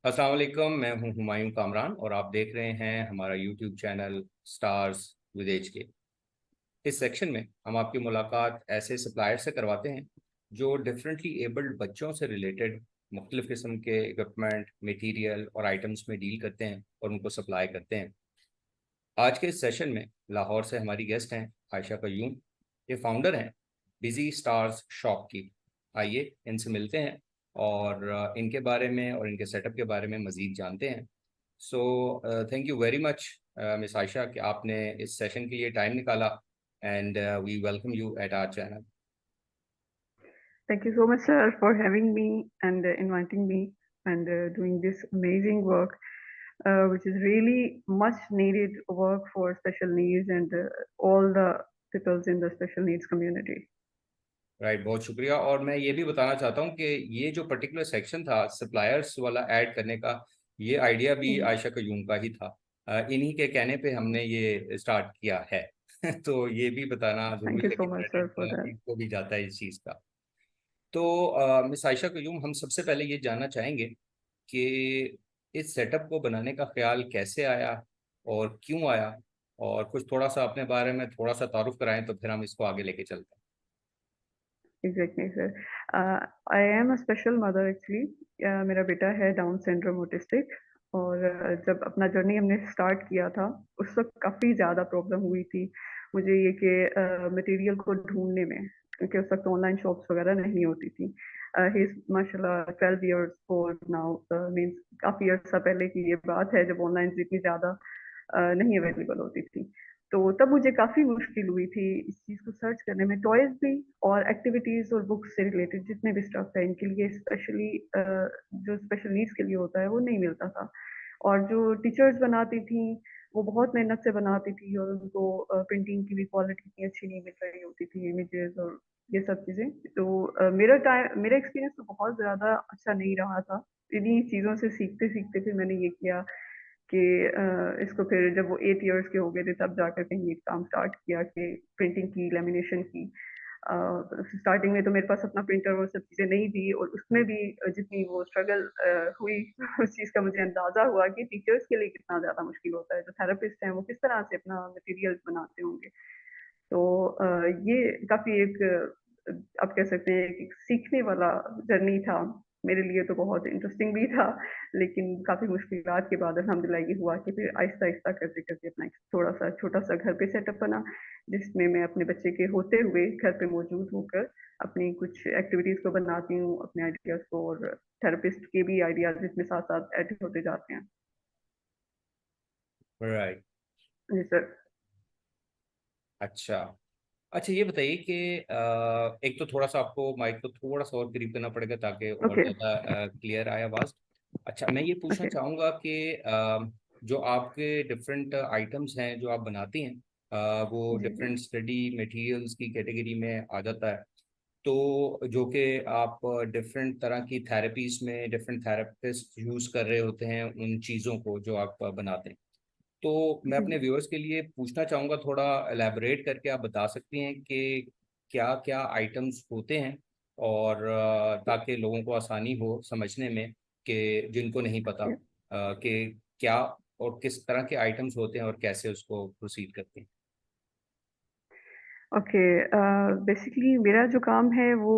अस्सलाम वालेकुम। मैं हूं हुमायूं कामरान और आप देख रहे हैं हमारा यूट्यूब चैनल स्टार्स विदेश के। इस सेक्शन में हम आपकी मुलाकात ऐसे सप्लायर से करवाते हैं जो डिफरेंटली एबल्ड बच्चों से रिलेटेड मुख्तलिफ किस्म के इक्विपमेंट, मटेरियल और आइटम्स में डील करते हैं और उनको सप्लाई करते हैं। आज के इस सेशन में लाहौर से हमारी गेस्ट हैं आयशा कयूम। ये फाउंडर हैं बिजी स्टार्स शॉप की। आइए इनसे मिलते हैं और इनके बारे में और इनके सेटअप के बारे में मज़ीद जानते हैं। So thank you very much miss Ayesha कि आपने इस सेशन के लिए टाइम निकाला and we welcome you at our channel. Thank you so much, sir, for having me and inviting me and doing this amazing work, which is really much needed work for special needs and all the peoples in the special needs community. Right, बहुत शुक्रिया। और मैं ये भी बताना चाहता हूँ कि ये जो पर्टिकुलर सेक्शन था सप्लायर्स वाला ऐड करने का, ये आइडिया भी Mhm. आयशा कयूम का ही था। इन्हीं के कहने पे हमने ये स्टार्ट किया है। तो ये भी बताना Thank ज़रूरी you है so कि much, sir, credit for that. इनको भी जाता है इस चीज़ का। तो मिस आयशा कयूम, हम सबसे पहले ये जानना चाहेंगे कि इस सेटअप को बनाने का ख्याल कैसे आया और क्यों आया, और कुछ थोड़ा सा अपने बारे में थोड़ा सा तारुफ कराएं तो फिर हम इसको आगे लेके चलते Exactly, sir. I am a special mother actually. मेरा बेटा है डाउन सिंड्रोम ऑटिस्टिक और जब अपना जर्नी हमने स्टार्ट किया था उस वक्त काफ़ी ज़्यादा प्रॉब्लम हुई थी मुझे ये कि मटेरियल को ढूंढने में, क्योंकि उस वक्त ऑनलाइन शॉप्स वगैरह नहीं होती थी। ही इज़ माशाल्लाह 12 इयर्स ओल्ड नाउ, मीन्स काफ़ी अर्सा पहले की ये बात है जब ऑनलाइन इतनी ज़्यादा नहीं अवेलेबल होती थी। तो तब मुझे काफ़ी मुश्किल हुई थी इस चीज़ को सर्च करने में, टॉयज़ भी और एक्टिविटीज़ और बुक्स से रिलेटेड जितने भी स्टफ है इनके लिए स्पेशली जो स्पेशल नीड्स के लिए होता है वो नहीं मिलता था। और जो टीचर्स बनाती थी वो बहुत मेहनत से बनाती थी और उनको प्रिंटिंग की भी क्वालिटी इतनी अच्छी नहीं मिल रही होती थी, इमेजेस और ये सब चीज़ें। तो मेरा एक्सपीरियंस तो बहुत ज़्यादा अच्छा नहीं रहा था। इन्हीं चीज़ों से सीखते-सीखते फिर मैंने ये किया कि इसको फिर जब वो 8 इयर्स के हो गए थे तब जाकर कहीं ये काम स्टार्ट किया कि प्रिंटिंग की, लेमिनेशन की। अ, स्टार्टिंग में तो मेरे पास अपना प्रिंटर वो सब चीज़ें नहीं थी और उसमें भी जितनी वो स्ट्रगल हुई उस चीज़ का मुझे अंदाज़ा हुआ कि टीचर्स के लिए कितना ज़्यादा मुश्किल होता है। जो थेरेपिस्ट हैं वो किस तरह से अपना मटीरियल बनाते होंगे। तो ये काफ़ी एक आप कह सकते हैं कि एक सीखने वाला जर्नी था। मेरे लिए तो बहुत इंटरेस्टिंग भी था, लेकिन काफ़ी मुश्किलात के बाद अल्हम्दुलिल्लाह ये हुआ कि फिर आहिस्ता-आहिस्ता करते-करते अपना एक थोड़ा-सा छोटा-सा घर पे सेटअप बना, जिसमें मैं अपने बच्चे के होते हुए घर पे मौजूद होकर अपनी कुछ एक्टिविटीज़ को बनाती हूँ, अपने आइडियाज़ को, और थेरेपिस्ट के भी आइडियाज़ इसमें साथ-साथ ऐड होते जाते हैं। हैं। राइट। जी सर। अच्छा। अच्छा, ये बताइए कि एक तो थोड़ा सा आपको माइक को थोड़ा सा और करीब करना पड़ेगा ताकि और ओके, ज़्यादा क्लियर आए आवाज़। अच्छा, मैं ये पूछना ओके। चाहूँगा कि जो आपके डिफरेंट आइटम्स हैं जो आप बनाती हैं, वो जी, जी। डिफरेंट स्टडी मटेरियल्स की कैटेगरी में आ जाता है। तो जो कि आप डिफरेंट तरह की थेरेपीज में डिफरेंट थेरेपिस्ट यूज़ कर रहे होते हैं उन चीज़ों को जो आप बनाते हैं। तो मैं अपने हुँ। व्यूअर्स के लिए पूछना चाहूँगा, थोड़ा एलैबोरेट करके आप बता सकती हैं कि क्या क्या आइटम्स होते हैं, और ताकि लोगों को आसानी हो समझने में कि जिनको नहीं पता ओके। कि क्या और किस तरह के आइटम्स होते हैं और कैसे उसको प्रोसीड करते हैं। ओके, बेसिकली मेरा जो काम है वो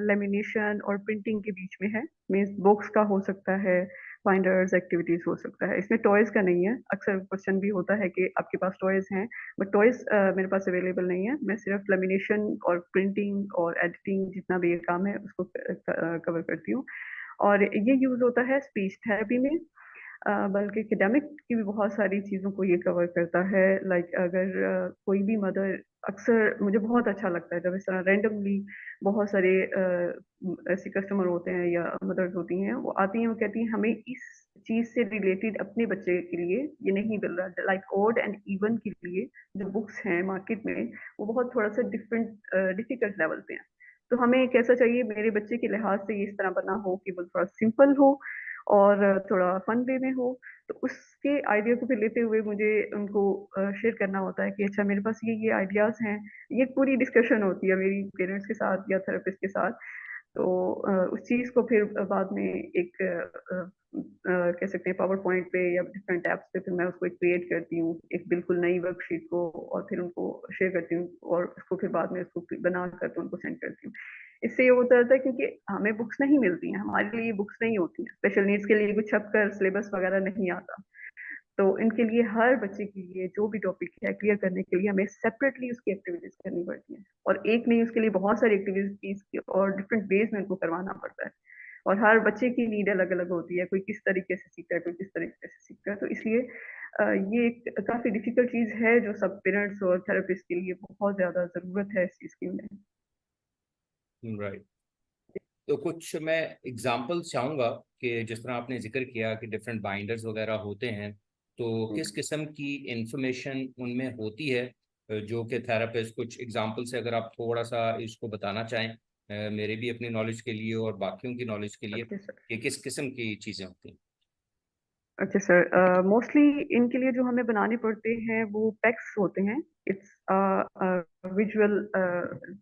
लेमिनेशन और प्रिंटिंग के बीच में है। मीन्स बुक्स का हो सकता है, बाइंडर्स, एक्टिविटीज़ हो सकता है। इसमें टॉयज़ का नहीं है। अक्सर क्वेश्चन भी होता है कि आपके पास टॉयज़ हैं, बट टॉयज़ मेरे पास अवेलेबल नहीं है। मैं सिर्फ लेमिनेशन और प्रिंटिंग और एडिटिंग जितना भी ये काम है उसको कवर करती हूँ। और ये यूज़ होता है स्पीच थेरेपी में। बल्कि एकेडमिक की भी बहुत सारी चीज़ों को ये कवर करता है। लाइक अगर कोई भी मदर, अक्सर मुझे बहुत अच्छा लगता है जब इस तरह रैंडमली बहुत सारे ऐसे कस्टमर होते हैं या मदर्स होती हैं, वो आती हैं, वो कहती हैं हमें इस चीज़ से रिलेटेड अपने बच्चे के लिए ये नहीं मिल रहा। लाइक ओड एंड इवन के लिए जो बुक्स हैं मार्केट में वो बहुत थोड़ा-सा डिफ़िकल्ट लेवल पे हैं। तो हमें कैसा चाहिए मेरे बच्चे के लिहाज से ये इस तरह बना हो कि वो थोड़ा सिंपल हो और थोड़ा फन वे में हो। तो उसके आइडिया को फिर लेते हुए मुझे उनको शेयर करना होता है कि अच्छा मेरे पास ये आइडियाज़ हैं। ये पूरी डिस्कशन होती है मेरी पेरेंट्स के साथ या थेरेपिस्ट के साथ। तो उस चीज़ को फिर बाद में एक कह सकते हैं पावर पॉइंट पे या डिफरेंट ऐप्स पे फिर मैं उसको क्रिएट करती हूँ एक बिल्कुल नई वर्कशीट को, और फिर उनको शेयर करती हूँ और उसको फिर बाद में उसको बना कर तो उनको सेंड करती हूँ। इससे ये होता रहता है क्योंकि हमें बुक्स नहीं मिलती हैं, हमारे लिए बुक्स नहीं होती हैं, स्पेशल नीड्स के लिए कुछ छप कर सिलेबस वगैरह नहीं आता। तो इनके लिए हर बच्चे के लिए जो भी टॉपिक है क्लियर करने के लिए हमें सेपरेटली उसकी एक्टिविटीज करनी पड़ती है, और एक नहीं उसके लिए बहुत सारी एक्टिविटीज और डिफरेंट वेज में उनको करवाना पड़ता है। और हर बच्चे की नीड अलग अलग होती है, कोई किस तरीके से सीखता है, कोई किस तरीके से सीखता है, तो इसलिए ये एक काफी डिफिकल्ट चीज है जो सब पेरेंट्स और थेरेपिस्ट के लिए बहुत ज्यादा जरूरत है इस चीज की उन्हें। राइट। तो कुछ मैं एग्जांपल्स चाहूँगा कि जिस तरह आपने जिक्र किया कि डिफरेंट बाइंडर्स वगैरह होते हैं, तो किस किस्म की इंफॉर्मेशन उनमें होती है जो कि थेरेपिस्ट, कुछ एग्जांपल से अगर आप थोड़ा सा इसको बताना चाहें मेरे भी अपनी नॉलेज के लिए और बाकियों की नॉलेज के लिए, ओके सर। कि किस किस्म की चीज़ें होती हैं। अच्छा सर, मोस्टली इनके लिए जो हमें बनाने पड़ते हैं वो पैक्स होते हैं। इट्स विजुअल,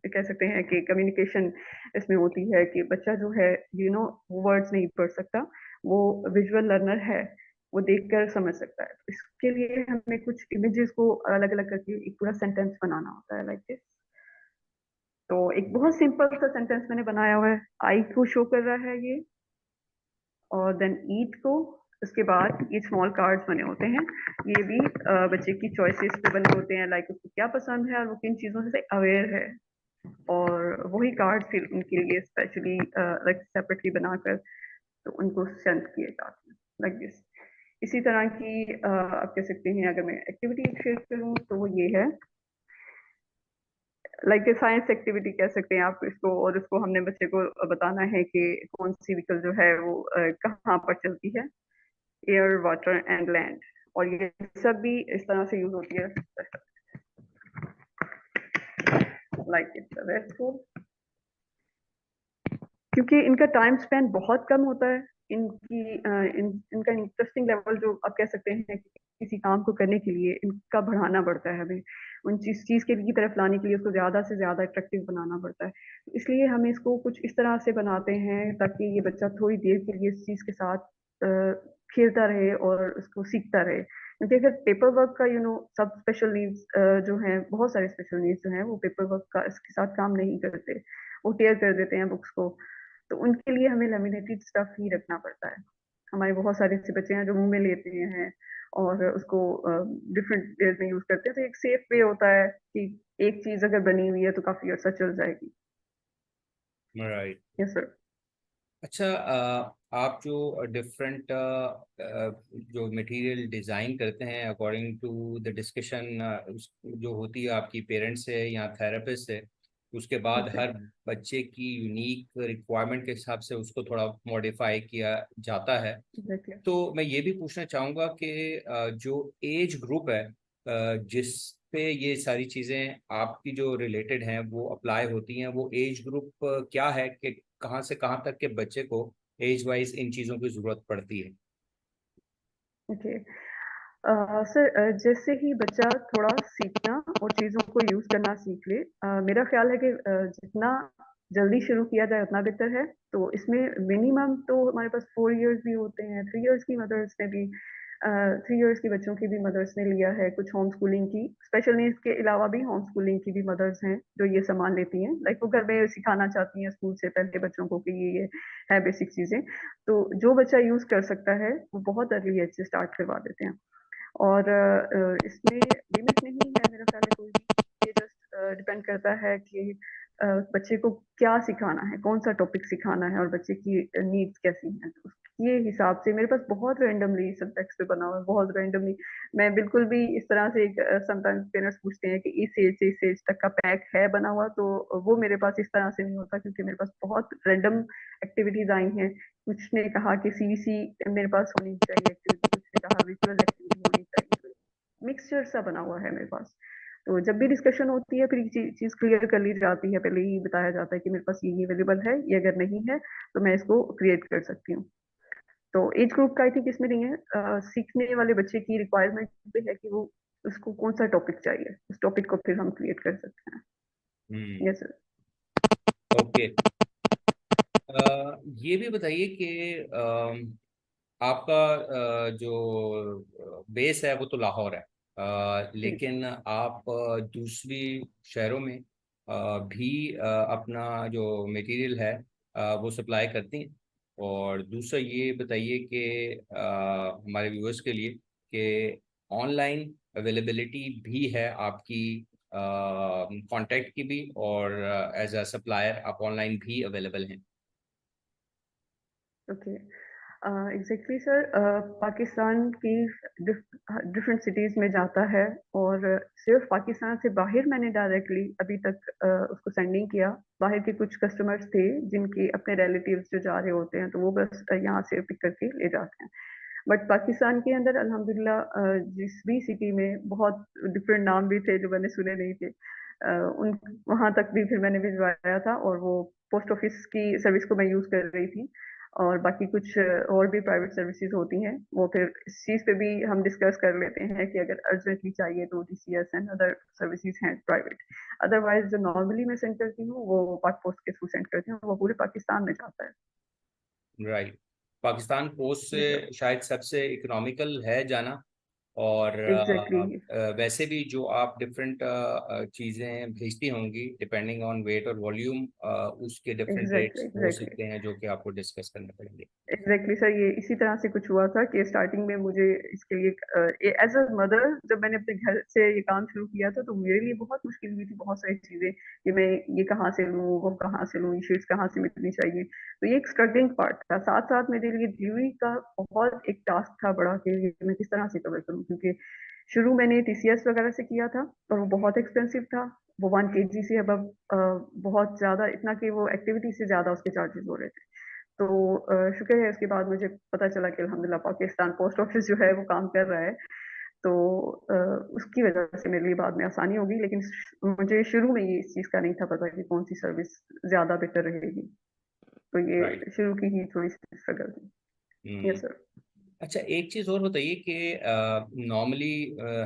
कह सकते हैं कि कम्युनिकेशन इसमें होती है कि बच्चा जो है वर्ड्स नहीं पढ़ सकता, वो विजुअल लर्नर है, वो देखकर समझ सकता है। इसके लिए हमें कुछ इमेजेस को अलग अलग करके एक पूरा सेंटेंस बनाना होता है लाइक दिस। तो एक बहुत सिंपल सा सेंटेंस मैंने बनाया हुआ है, आई को शो कर रहा है ये, और देन ईट को। उसके बाद ये स्मॉल कार्ड्स बने होते हैं, ये भी बच्चे की चॉइसेस पे बने होते हैं, लाइक उसको क्या पसंद है और वो किन चीज़ों से अवेयर है। और वही कार्ड फिर उनके लिए स्पेशली लाइक सेपरेटली बनाकर तो उनको सेंड किए जाते हैं लाइक दिस। इसी तरह की आप कह सकते हैं, अगर मैं एक्टिविटी शेयर करूँ तो वो ये है, लाइक साइंस एक्टिविटी कह सकते हैं आप इसको, और इसको हमने बच्चे को बताना है कि कौन सी व्हीकल जो है वो कहाँ पर चलती है, एयर वाटर एंड लैंड, और ये सब भी इस तरह से यूज होती है लाइक इट्स रेस्टफुल, क्योंकि इनका टाइम स्पेंड बहुत कम होता है। इनका इंटरेस्टिंग लेवल जो आप कह सकते हैं कि किसी काम को करने के लिए इनका बढ़ाना पड़ता है हमें, उन चीज के की तरफ लाने के लिए उसको ज्यादा से ज्यादा अट्रैक्टिव बनाना पड़ता है। इसलिए हम इसको कुछ इस तरह से बनाते हैं ताकि ये बच्चा थोड़ी देर के लिए इस चीज के साथ खेलता रहे और उसको सीखता रहे। क्योंकि अगर पेपर वर्क का सब स्पेशल नीड्स जो हैं, बहुत सारे स्पेशल नीड्स जो हैं वो पेपर वर्क का इसके साथ काम नहीं करते, वो टेयर कर देते हैं बुक्स को, तो उनके लिए हमें लेमिनेटेड स्टफ ही रखना पड़ता है। हमारे बहुत सारे ऐसे बच्चे हैं जो मुंह में लेते हैं और उसको डिफरेंट वेज में यूज करते हैं, तो एक सेफ वे होता है कि एक चीज अगर बनी हुई है तो काफी अर्सा चल जाएगी। राइट। Yes sir. अच्छा, आप जो डिफरेंट जो मटेरियल डिज़ाइन करते हैं अकॉर्डिंग टू द डिस्कशन जो होती है आपकी पेरेंट्स से या थेरेपिस्ट से, उसके बाद ओके। हर बच्चे की यूनिक रिक्वायरमेंट के हिसाब से उसको थोड़ा मॉडिफाई किया जाता है। एग्जैक्टली। तो मैं ये भी पूछना चाहूँगा कि जो एज ग्रुप है जिस पे ये सारी चीज़ें आपकी जो रिलेटेड हैं वो अप्लाई होती हैं, वो एज ग्रुप क्या है कि कहाँ से कहाँ तक के बच्चे को एज वाइज इन चीज़ों की ज़रूरत पड़ती है। ओके सर, जैसे ही बच्चा थोड़ा सीखना और चीज़ों को यूज़ करना सीख ले, मेरा ख्याल है कि जितना जल्दी शुरू किया जाए उतना बेहतर है। तो इसमें मिनिमम तो हमारे पास 4 इयर्स भी होते हैं, 3 इयर्स की मदर्स ने भी, 3 इयर्स की बच्चों की भी मदर्स ने लिया है, कुछ होम स्कूलिंग की, स्पेशल नीड्स के अलावा भी होम स्कूलिंग की भी मदर्स हैं जो ये सामान लेती हैं, लाइक वो घर में सिखाना चाहती हैं स्कूल से पहले बच्चों को कि ये है बेसिक चीज़ें। तो जो बच्चा यूज़ कर सकता है वो बहुत अर्ली एज से स्टार्ट करवा देते हैं। और इसमें लिमिट नहीं है मेरा ख्याल है कोई भी, ये जस्ट डिपेंड करता है कि बच्चे को क्या सिखाना है, कौन सा टॉपिक सिखाना है और बच्चे की नीड्स कैसी हैं, तो उसके हिसाब से मेरे पास बहुत रैंडमली सब्जेक्ट्स पे बना हुआ है, बहुत रैंडमली। मैं बिल्कुल भी इस तरह से, समटाइम्स पेरेंट्स पूछते हैं कि इस एज से इस एज तक का पैक है बना हुआ, तो वो मेरे पास इस तरह से नहीं होता, क्योंकि मेरे पास बहुत रैंडम एक्टिविटीज आई हैं। कुछ ने कहा कि सीबीसी मेरे पास होनी चाहिए एक्टिविटी, कुछ ने कहा विजुअल एक्टिविटी होनी चाहिए, मिक्सचर सा बना हुआ है मेरे पास। तो जब भी डिस्कशन होती है फिर चीज क्लियर कर ली जाती है, पहले ही बताया जाता है कि मेरे पास ये अवेलेबल है, ये अगर नहीं है तो मैं इसको क्रिएट कर सकती हूँ। तो एज ग्रुप का आई थिंक इसमें नहीं है, सीखने वाले बच्चे की रिक्वायरमेंट पे है कि वो उसको कौन सा टॉपिक चाहिए, उस टॉपिक को फिर हम क्रिएट कर सकते हैं। हम्म। Yes sir. ओके। ये भी बताइए कि आपका जो बेस है वो तो लाहौर है, जी। लेकिन आप दूसरी शहरों में भी अपना जो मटेरियल है वो सप्लाई करती हैं। और दूसरा ये बताइए कि हमारे व्यूअर्स के लिए कि ऑनलाइन अवेलेबिलिटी भी है आपकी कांटेक्ट की भी, और एज अ सप्लायर आप ऑनलाइन भी अवेलेबल हैं? ओके। एग्जैक्टली सर, पाकिस्तान की डिफरेंट सिटीज़ में जाता है, और सिर्फ पाकिस्तान से बाहर मैंने डायरेक्टली अभी तक उसको सेंड नहीं किया। बाहर के कुछ कस्टमर्स थे जिनके अपने रिलेटिव्स जो जा रहे होते हैं, तो वो बस यहाँ से पिक करके ले जाते हैं। बट पाकिस्तान के अंदर अल्हम्दुलिल्लाह जिस भी सिटी में बहुत डिफरेंट नाम भी थे जो मैंने सुने नहीं थे, उन वहाँ तक भी फिर मैंने भिजवाया था, और वो पोस्ट ऑफिस की सर्विस को मैं यूज़ कर रही थी। और बाकी कुछ और भी प्राइवेट सर्विसेज होती हैं, वो फिर इस चीज़ पे भी हम डिस्कस कर लेते हैं कि अगर अर्जेंटली चाहिए तो टीसीएस एंड अदर सर्विसेज हैं प्राइवेट। अदरवाइज जो नॉर्मली मैं सेंड करती हूँ वो पाक पोस्ट के थ्रू सेंड करती हूँ, वो पूरे पाकिस्तान में जाता है। राइट। पाकिस्तान पोस्ट जी सर। से शायद सबसे इकोनॉमिकल है जाना। और एग्जैक्टली। वैसे भी जो आप डिफरेंट चीज़ें भेजती होंगी डिपेंडिंग ऑन वेट और वॉल्यूम, उसके डिफरेंट एग्जैक्टली रेट्स हो एग्जैक्टली सकते हैं जो कि आपको डिस्कस करने पड़ेंगे। एग्जैक्टली सर, ये इसी तरह से कुछ हुआ था कि स्टार्टिंग में मुझे इसके लिए एज अ मदर जब मैंने अपने घर से ये काम शुरू किया था, तो मेरे लिए बहुत मुश्किल हुई थी बहुत सारी चीजें कि मैं ये कहाँ से लूँ, वो कहाँ से लूँ, ये शीट्स कहाँ से मिलनी चाहिए। तो ये एक स्ट्रगलिंग पार्ट था, साथ साथ मेरे लिए डिलीवरी का बहुत एक टास्क था बड़ा कि ये मैं किस तरह से कवर करूँ, क्योंकि शुरू मैंने टीसीएस वगैरह से किया था और वो बहुत एक्सपेंसिव था। वो 1 kg से अब बहुत ज्यादा, इतना कि वो एक्टिविटी से ज्यादा उसके चार्जेस हो रहे थे। तो शुक्र है उसके बाद मुझे पता चला कि अल्हम्दुलिल्लाह पाकिस्तान पोस्ट ऑफिस जो है वो काम कर रहा है। तो अ, उसकी वजह से मेरे लिए बाद में आसानी होगी, लेकिन मुझे शुरू में ये इस चीज़ का नहीं था पता कि कौन सी सर्विस ज़्यादा बेटर रहेगी। तो राइट। ये शुरू की ही थोड़ी सी स्ट्रगल थी। हम्म। Yes sir. अच्छा, एक चीज़ और बताइए कि नॉर्मली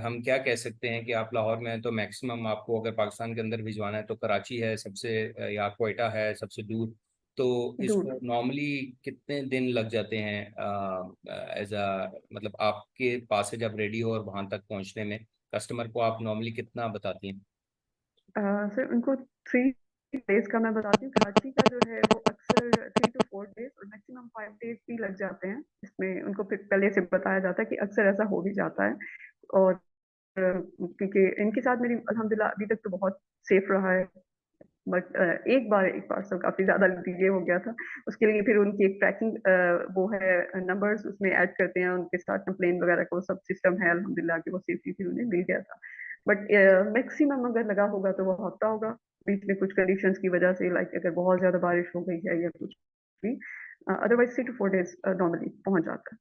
हम क्या कह सकते हैं कि आप लाहौर में हैं तो मैक्सिमम आपको अगर पाकिस्तान के अंदर भिजवाना है तो कराची है सबसे, या कोयटा है सबसे दूर। तो दूर। इसको नॉर्मली कितने दिन लग जाते हैं एज अ, मतलब आपके पास से जब रेडी हो और वहां तक पहुंचने में कस्टमर को आप नॉर्मली कितना बताती हैं? सर उनको 3 डेज का मैं बताती हूँ। कराची का जो है वो अक्सर 3 to 4 डेज और मैक्सिमम 5 डेज भी लग जाते हैं। इसमें उनको फिर पहले से बताया जाता है कि अक्सर ऐसा हो भी जाता है। और क्योंकि इनके साथ मेरी अल्हम्दुलिल्लाह अभी तक तो बहुत सेफ रहा है। बट एक बार तो काफी ज्यादा डिले हो गया था। उसके लिए फिर उनकी एक ट्रैकिंग वो है, नंबर्स उसमें ऐड करते हैं, उनके साथ कंप्लेन वगैरह का वो सब सिस्टम है अल्हम्दुलिल्लाह कि वो सेफ्टी फिर उन्हें मिल गया था। बट मैक्सिमम अगर लगा होगा तो वो हफ्ता होगा। बीच में कुछ कंडीशंस की वजह से, लाइक अगर बहुत ज्यादा बारिश हो गई है या कुछ भी, अदरवाइज 3 to 4 डेज नॉर्मली पहुंच जाता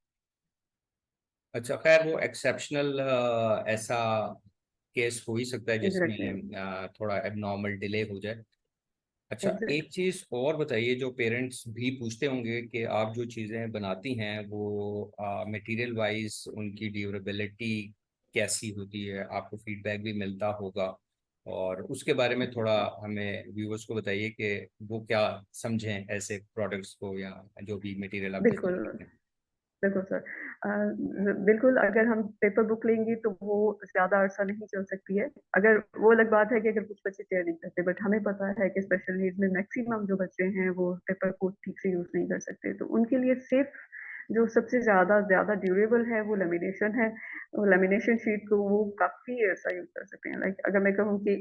अच्छा, खैर वो एक्सेप्शनल ऐसा केस हो ही सकता है है। एग्जैक्टली। जिसमें थोड़ा एबनॉर्मल डिले हो जाए। अच्छा, एक एग्जैक्टली। चीज और बताइए, जो पेरेंट्स भी पूछते होंगे कि आप जो चीजें बनाती हैं वो मटेरियल वाइज उनकी ड्यूरेबिलिटी कैसी होती है, आपको फीडबैक भी मिलता होगा। और उसके बारे में थोड़ा हमें व्यूअर्स को बताइए कि वो क्या समझें ऐसे प्रोडक्ट्स को, या जो भी मटेरियल आप डिजाइन बिल्कुल। करते हैं। बिल्कुल सर। बिल्कुल, अगर हम पेपर बुक लेंगे तो वो ज़्यादा अरसा नहीं चल सकती है। अगर वो अलग बात है कि अगर कुछ बच्चे केयर नहीं करते, बट हमें पता है कि स्पेशल नीड्स में मैक्सिमम जो बच्चे हैं वो पेपर को ठीक से यूज़ नहीं कर सकते। तो उनके लिए सेफ जो सबसे ज़्यादा ज़्यादा ड्यूरेबल है वो लेमिनेशन है। वो लेमिनेशन शीट को वो काफ़ी अर्सा यूज़ कर सकते हैं। लाइक अगर मैं कहूँ कि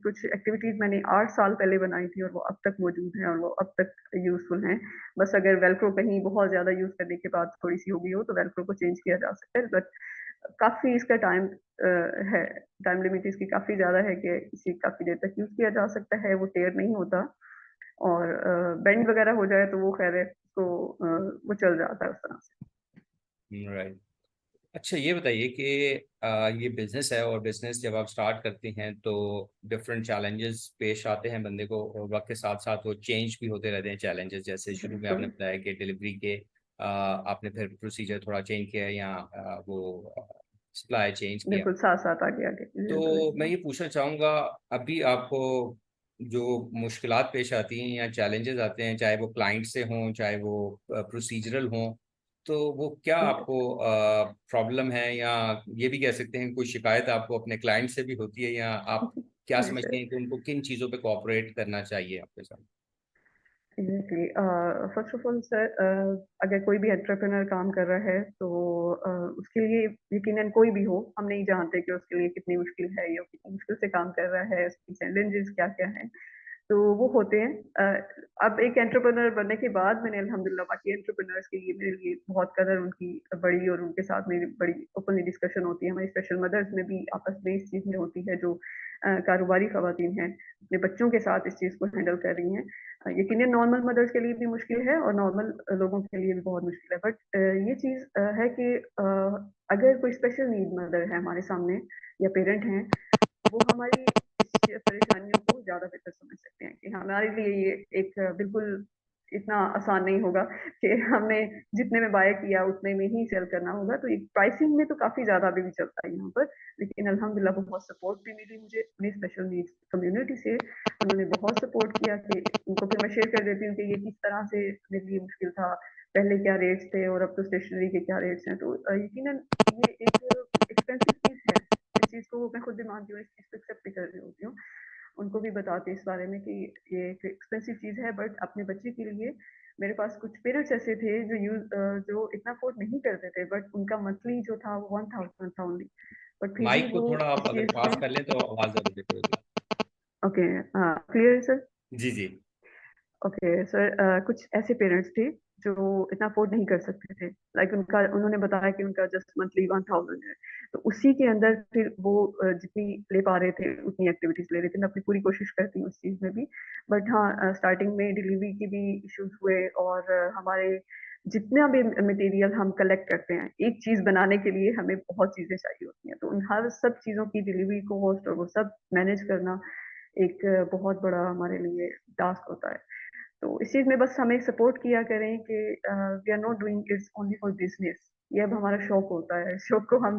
कुछ एक्टिविटीज़ मैंने 8 साल पहले बनाई थी और वो अब तक मौजूद हैं और वो अब तक यूज़फुल हैं। बस अगर वेल्क्रो कहीं बहुत ज़्यादा यूज़ करने के बाद थोड़ी-सी हो गई हो, तो वेल्क्रो को चेंज किया जा सकता है। बट काफ़ी इसका है, टाइम लिमिट इसकी काफ़ी ज़्यादा है कि इसे काफ़ी देर तक यूज़ किया जा सकता है, वो टेयर नहीं होता। और बेंड वगैरह हो जाए तो वो ख़ैर है, तो वो चल जाता है उस तरह से। राइट। अच्छा, ये बताइए कि ये बिजनेस है, और बिजनेस जब आप स्टार्ट करती हैं तो डिफरेंट चैलेंजेस पेश आते हैं बंदे को, और वक्त के साथ साथ वो चेंज भी होते रहते हैं चैलेंजेस। जैसे शुरू में आपने बिल्कुल, बताया कि डिलीवरी के आपने फिर प्रोसीजर थोड़ा चेंज किया, या वो सप्लाई चेंज किया। बिल्कुल साथ-साथ आगे-आगे। बिल्कुल, तो मैं ये पूछना चाहूँगा, अभी आपको जो मुश्किलात पेश आती हैं या चैलेंजेस आते हैं, चाहे वो क्लाइंट से हों चाहे वो प्रोसीजरल हों, तो वो क्या Okay. आपको प्रॉब्लम है, या ये भी कह सकते हैं कोई शिकायत आपको अपने क्लाइंट से भी होती है, या आप क्या जी समझते सर। हैं कि उनको किन चीज़ों पे कोऑपरेट करना चाहिए आपके साथ? Exactly. First of all sir, अगर कोई भी एंटरप्रेन्योर काम कर रहा है तो उसके लिए यकीनन कोई भी हो, हम नहीं जानते कि उसके लिए कितनी मुश्किल है या कितनी मुश्किल से काम कर रहा है, उसकी चैलेंजेस क्या क्या हैं। तो वो होते हैं। अब एक एंटरप्रेन्योर बनने के बाद मैंने अल्हम्दुलिल्लाह बाकी एंटरप्रेन्योर्स के लिए मेरे लिए बहुत कदर उनकी बड़ी, और उनके साथ मेरी बड़ी ओपनली डिस्कशन होती है। हमारी स्पेशल मदर्स में भी आपस में इस चीज़ में होती है, जो कारोबारी ख़वातीन हैं, अपने बच्चों के साथ इस चीज़ को हैंडल कर रही हैं। यकीनन नॉर्मल मदर्स के लिए भी मुश्किल है और नॉर्मल लोगों के लिए भी बहुत मुश्किल है। बट ये चीज़ है कि अगर कोई स्पेशल नीड मदर है हमारे सामने या पेरेंट हैं, वो हमारी इस परेशानियों को ज़्यादा बेहतर समझ सकते हैं कि हमारे लिए ये एक बिल्कुल इतना आसान नहीं होगा कि हमने जितने में बाय किया उतने में ही सेल करना होगा। तो एक प्राइसिंग में तो काफ़ी ज़्यादा अभी भी चलता है यहाँ पर। लेकिन अल्हम्दुलिल्लाह बहुत सपोर्ट भी मिली मुझे अपनी स्पेशल नीड्स कम्युनिटी से। उन्होंने बहुत सपोर्ट किया कि उनको फिर मैं शेयर कर देती हूँ कि ये किस तरह से मेरे लिए मुश्किल था। पहले क्या रेट्स थे और अब तो स्टेशनरी के क्या रेट्स हैं। तो यकीनन ये एक एक्सपेंसिव चीज़ है। इस चीज़ को मैं खुद भी मानती हूँ, इस चीज़ को एक्सेप्ट भी कर रही होती हूँ। उनको भी बताती इस बारे में कि ये एक एक्सपेंसिव चीज़ है, बट अपने बच्चे के लिए मेरे पास कुछ पेरेंट्स ऐसे थे जो इतना अफ़ोर्ड नहीं करते थे, बट उनका मंथली जो था वो 1000 था ओनली। बट फिर भी माइक को वो थोड़ा आप इस अगर चीज़ पास में। कर लें तो आवाज़ ज़्यादा दिख रही है। ओके, हाँ, क्लियर है सर? जी, जी। ओके सर, कुछ ऐसे पेरेंट्स थे जो इतना अफोर्ड नहीं कर सकते थे। लाइक उनका उन्होंने बताया कि उनका जस्ट मंथली 1000 है। तो उसी के अंदर फिर वो जितनी ले पा रहे थे उतनी एक्टिविटीज ले रहे थे। मैं अपनी पूरी कोशिश करती हूँ उस चीज़ में भी। बट हाँ, स्टार्टिंग में डिलीवरी के भी इश्यूज हुए, और हमारे जितना भी मटेरियल हम कलेक्ट करते हैं एक चीज़ बनाने के लिए हमें बहुत चीज़ें चाहिए होती हैं। तो उन हर सब चीज़ों की डिलीवरी कॉस्ट और वो सब मैनेज करना एक बहुत बड़ा हमारे लिए टास्क होता है। तो इस चीज़ में बस हमें सपोर्ट किया करें कि we are not doing this only for business. ये अब हमारा शौक होता है। शौक को हम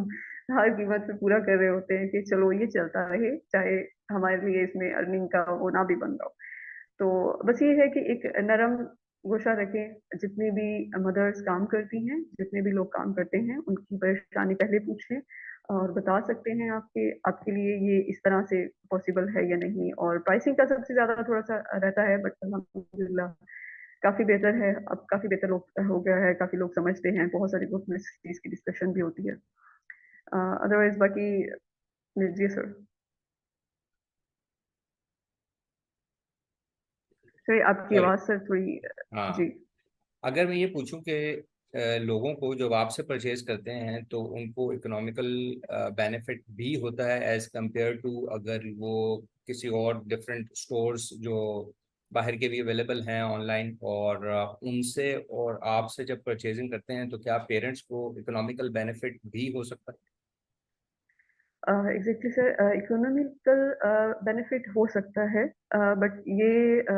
हर कीमत पे पूरा कर रहे होते हैं कि चलो ये चलता रहे, चाहे हमारे लिए इसमें अर्निंग का वो ना भी बन रहा हो। तो बस ये है कि एक नरम गोशा रखें। जितनी भी मदर्स काम करती हैं, जितने भी लोग काम करते हैं, उनकी परेशानी पहले पूछें और बता सकते हैं आपके आपके लिए ये इस तरह से पॉसिबल है या नहीं। और प्राइसिंग का सबसे ज़्यादा थोड़ा-सा रहता है, बट अल्हम्दुलिल्लाह काफ़ी बेहतर है। अब काफ़ी बेहतर लोग हो गया है, काफ़ी लोग समझते हैं, बहुत सारे ग्रुप में इस चीज़ की डिस्कशन भी होती है। अदरवाइज़ बाकी जी सर। सर आपकी सॉरी। आवाज़ सर थोड़ी हाँ, जी। अगर मैं ये पूछूं कि लोगों को जब आपसे परचेज करते हैं तो उनको इकोनॉमिकल बेनिफिट भी होता है एज कंपेयर टू अगर वो किसी और डिफरेंट स्टोर्स जो बाहर के भी अवेलेबल हैं ऑनलाइन, और उनसे और आपसे जब परचेजिंग करते हैं तो क्या पेरेंट्स को इकोनॉमिकल बेनिफिट भी हो सकता एग्ज़ैक्टली सर, इकोनॉमिकल बेनिफिट हो सकता है। बट ये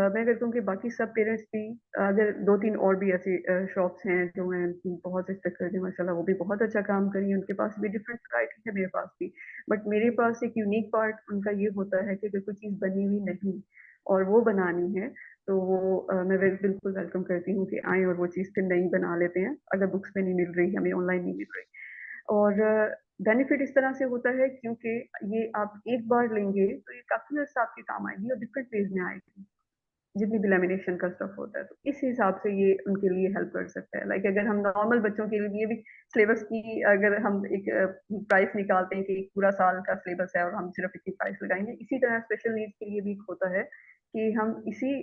मैं अगर कहूँ कि बाकी सब पेरेंट्स भी अगर 2-3 और भी ऐसी शॉप्स हैं जो मैं बहुत रिस्पेक्ट करती हूँ माशाल्लाह, वो भी बहुत अच्छा काम कर रही हैं, उनके पास भी डिफरेंट वैरायटी है, मेरे पास भी। बट मेरे पास एक यूनिक पार्ट उनका ये होता है कि अगर कोई चीज़ बनी हुई नहीं और वो बनानी है, तो वो मैं बिल्कुल वेलकम करती हूँ कि आएँ और वो चीज़ फिर नई बना लेते हैं, अगर बुक्स में नहीं मिल रही, हमें ऑनलाइन नहीं मिल रही। और बेनिफिट इस तरह से होता है क्योंकि ये आप एक बार लेंगे तो ये काफ़ी अर्सा आपके काम आएगी और डिफरेंट वेज़ में आएगी, जितनी भी लैमिनेशन का स्टफ होता है। तो इस हिसाब से ये उनके लिए हेल्प कर सकता है। लाइक अगर हम नॉर्मल बच्चों के लिए भी सिलेबस की अगर हम एक प्राइस निकालते हैं कि एक पूरा साल का सिलेबस है और हम सिर्फ़ इतनी प्राइस लगाएँगे, इसी तरह स्पेशल नीड्स के लिए भी एक होता है कि हम इसी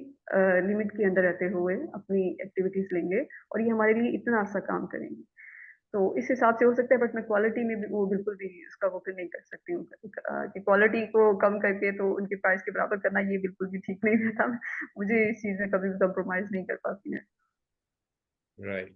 लिमिट के अंदर रहते हुए अपनी एक्टिविटीज़ लेंगे और ये हमारे लिए इतना सा काम करेंगे। तो इस हिसाब से हो सकता है, बट मैं क्वालिटी में भी वो बिल्कुल भी उसका वो फिर नहीं कर सकती हूँ कि क्वालिटी को कम करके तो उनके प्राइस के बराबर करना ये बिल्कुल भी ठीक नहीं रहता। मुझे इस चीज़ में कभी भी कॉम्प्रोमाइज़ नहीं कर पाती मैं। है? राइट।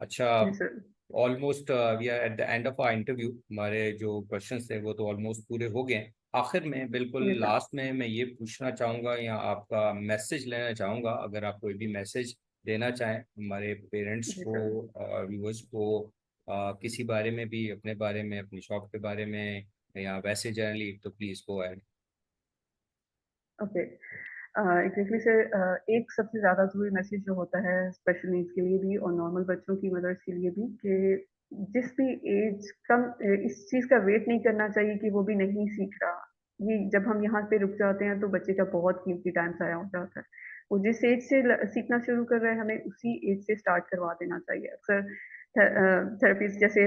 अच्छा, जी sir. Almost we are at the end of our interview. हमारे जो क्वेश्चंस थे वो तो ऑलमोस्ट पूरे हो गए हैं। आखिर में बिल्कुल जी सर। लास्ट में मैं ये पूछना चाहूँगा या आपका मैसेज लेना चाहूँगा, अगर आप कोई भी मैसेज देना चाहें हमारे पेरेंट्स जी को, सर। व्यूअर्स को, किसी बारे में भी, अपने बारे में, अपनी शॉप के बारे में, या वैसे जनरली, तो please go ahead. Okay. Exactly sir, एक सबसे ज़्यादा ज़रूरी मैसेज जो होता है स्पेशल नीड्स के लिए भी और नॉर्मल बच्चों की मदर्स के लिए भी कि जिस भी एज इस चीज़ का वेट नहीं करना चाहिए कि वो भी नहीं सीख रहा। ये जब हम यहाँ पे रुक जाते हैं तो बच्चे का बहुत कीमती टाइम ज़ाया हो जाता है। वो जिस एज से सीखना शुरू कर रहा है हमें उसी एज से स्टार्ट करवा देना चाहिए। अक्सर थेरेपीज़ जैसे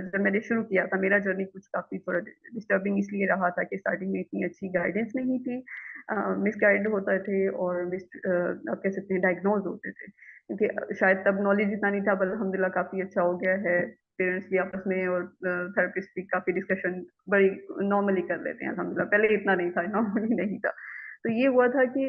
जब मैंने शुरू किया था मेरा जर्नी कुछ काफ़ी थोड़ा डिस्टर्बिंग इसलिए रहा था कि स्टार्टिंग में इतनी अच्छी गाइडेंस नहीं थी। मिसगाइड होते थे और आप कह सकते हैं डायग्नोज होते थे क्योंकि शायद तब नॉलेज इतना नहीं था, पर अल्हम्दुलिल्लाह काफ़ी अच्छा हो गया है। पेरेंट्स भी आपस में और थेरेपिस्ट भी काफ़ी डिस्कशन बड़ी नॉर्मली कर लेते हैं अल्हम्दुलिल्लाह। पहले इतना नहीं था, नॉर्मली नहीं था। तो ये हुआ था कि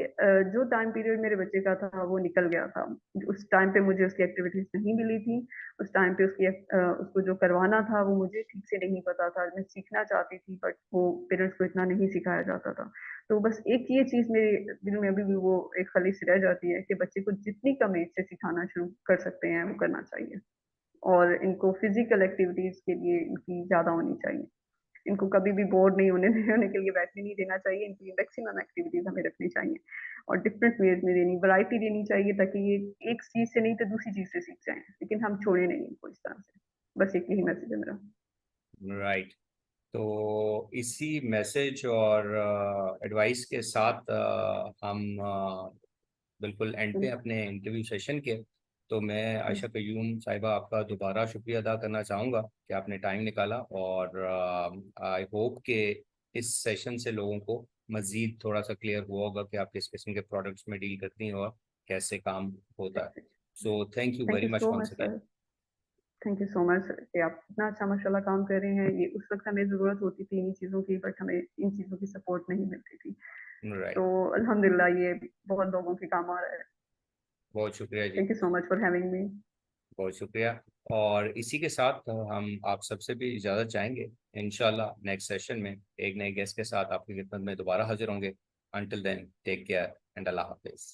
जो टाइम पीरियड मेरे बच्चे का था वो निकल गया था। उस टाइम पे मुझे उसकी एक्टिविटीज़ नहीं मिली थी। उस टाइम पे उसको जो करवाना था वो मुझे ठीक से नहीं पता था। मैं सीखना चाहती थी बट वो पेरेंट्स को इतना नहीं सिखाया जाता था। तो बस एक ये चीज़ मेरे दिल में अभी भी वो एक खलीस रह जाती है कि बच्चे को जितनी कम एज से सिखाना शुरू कर सकते हैं वो करना चाहिए। और इनको फिज़िकल एक्टिविटीज़ के लिए इनकी ज़्यादा होनी चाहिए। इनको कभी भी बोर नहीं होने के लिए बैठने नहीं देना चाहिए, इनके लिए मैक्सिमम एक्टिविटीज़ हमें रखनी चाहिए और डिफरेंट वेज़ में देनी, वैरायटी देनी चाहिए ताकि ये एक चीज़ से नहीं तो दूसरी चीज़ से सीख जाएँ, लेकिन हम छोड़े नहीं इनको इस तरह से। बस एक यही मैसेज है मेरा। राइट। तो इसी मैसेज और एडवाइस के साथ हम बिल्कुल एंड पे हुँ, अपने इंटरव्यू सेशन के। तो मैं हुँ, आयशा कयूम साहिबा आपका दोबारा शुक्रिया अदा करना चाहूँगा कि आपने टाइम निकाला, और आई होप कि इस सेशन से लोगों को मज़ीद थोड़ा सा क्लियर हुआ होगा कि आप किस किस्म के प्रोडक्ट्स में डील करती हैं और कैसे काम होता है। So thank you thank very you much so once much again. Sir. Thank you so much कि आप इतना अच्छा माशाल्लाह काम कर रहे हैं। ये उस वक़्त हमें ज़रूरत होती थी इन्हीं चीज़ों की बट हमें इन चीज़ों की सपोर्ट नहीं मिलती थी। राइट। तो अल्हम्दुलिल्लाह ये बहुत लोगों के काम आ रहा है। बहुत शुक्रिया जी। Thank you so much for having me. बहुत शुक्रिया। और इसी के साथ हम आप सबसे भी इजाज़त चाहेंगे। इंशाल्लाह नेक्स्ट सेशन में एक नए गेस्ट के साथ आपकी खिदमत में दोबारा हाजिर होंगे। Until then take care and Allah हाफिज़।